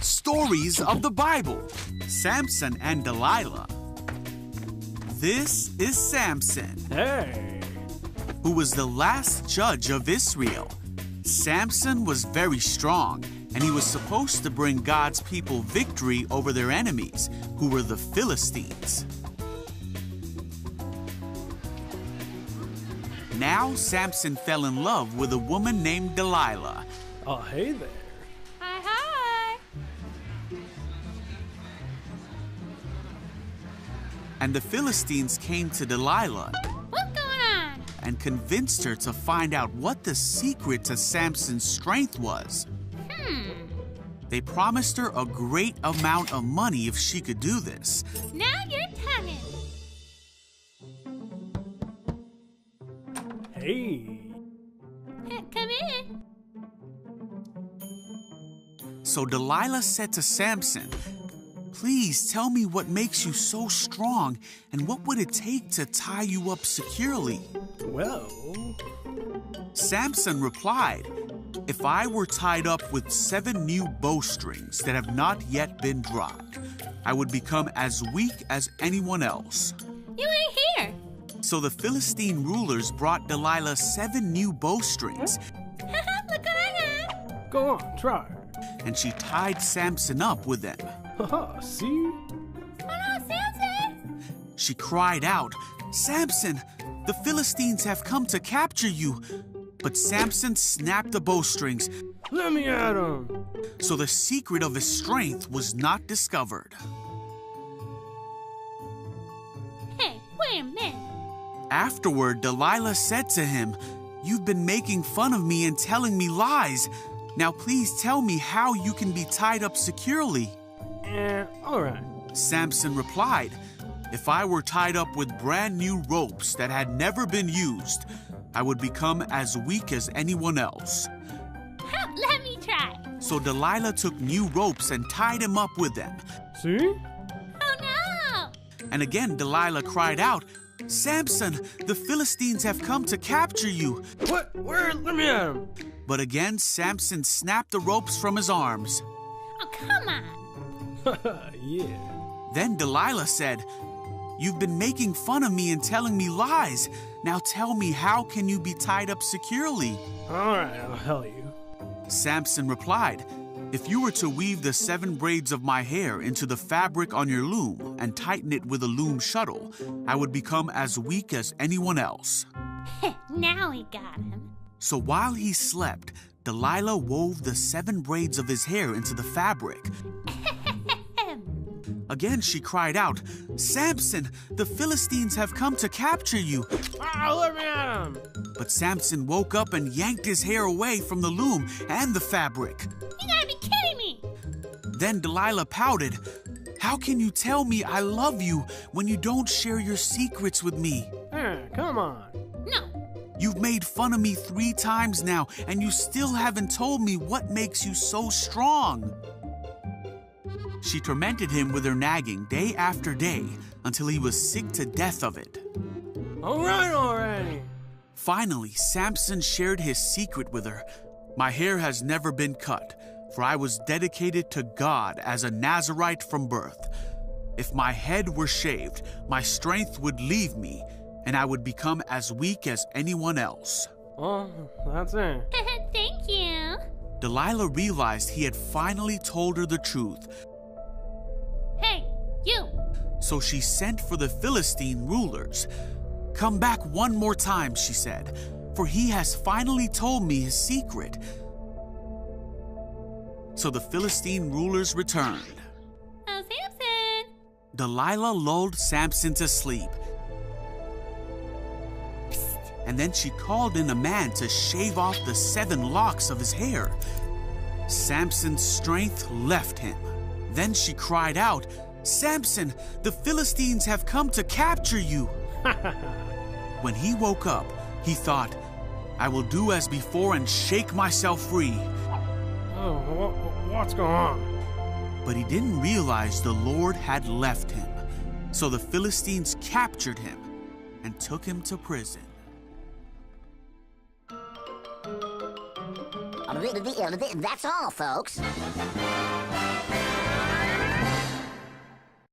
Stories of the Bible. Samson and Delila. This is Samson. Hey! Who was the last judge of Israel. Samson was very strong, and he was supposed to bring God's people victory over their enemies, who were the Philistines. Now Samson fell in love with a woman named Delila. Oh, hey there. Hi, hi. And the Philistines came to Delila What's going on? and convinced her to find out what the secret to Samson's strength was. They promised her a great amount of money if she could do this. Now you're talking. Hey! Come in. So Delila said to Samson, "Please tell me what makes you so strong, and what would it take to tie you up securely?" Well... Samson replied, "If I were tied up with 7 new bowstrings that have not yet been dropped, I would become as weak as anyone else." You ain't here. So the Philistine rulers brought Delilah 7 new bowstrings, Look what I got. Go on, try. and she tied Samson up with them. Haha, see? Oh no, Samson! She cried out, "Samson, the Philistines have come to capture you." But Samson snapped the bowstrings, Let me at him! so the secret of his strength was not discovered. Hey, wait a minute. Afterward, Delilah said to him, "You've been making fun of me and telling me lies. Now please tell me how you can be tied up securely." Alright. Samson replied, "If I were tied up with brand new ropes that had never been used, I would become as weak as anyone else." Let me try. So Delilah took new ropes and tied him up with them. See? Oh no! And again Delilah cried out, "Samson, the Philistines have come to capture you." What? Where? Let me at him! But again Samson snapped the ropes from his arms. Oh, come on. Haha, yeah. Then Delilah said, "You've been making fun of me and telling me lies. Now tell me, how can you be tied up securely?" Alright, I'll tell you. Samson replied, "If you were to weave the 7 braids of my hair into the fabric on your loom and tighten it with a loom shuttle, I would become as weak as anyone else." Now we got him. So while he slept, Delilah wove the 7 braids of his hair into the fabric. Again she cried out, "Samson, the Philistines have come to capture you." Let me at him! But Samson woke up and yanked his hair away from the loom and the fabric. You gotta be kidding me. Then Delilah pouted, "How can you tell me I love you when you don't share your secrets with me? Come on. No. You've made fun of me 3 times now, and you still haven't told me what makes you so strong." She tormented him with her nagging day after day until he was sick to death of it. Alright already! Finally, Samson shared his secret with her. "My hair has never been cut, for I was dedicated to God as a Nazirite from birth. If my head were shaved, my strength would leave me, and I would become as weak as anyone else." Well, that's it. Thank you. Delilah realized he had finally told her the truth, Hey, you. so she sent for the Philistine rulers. "Come back one more time," she said, "for he has finally told me his secret." So the Philistine rulers returned. Oh, Samson. Delilah lulled Samson to sleep. And then she called in a man to shave off the 7 locks of his hair. Samson's strength left him. Then she cried out, "Samson, the Philistines have come to capture you." When he woke up, he thought, "I will do as before and shake myself free." Oh, what's going on? But he didn't realize the Lord had left him. So the Philistines captured him and took him to prison. That's all, folks.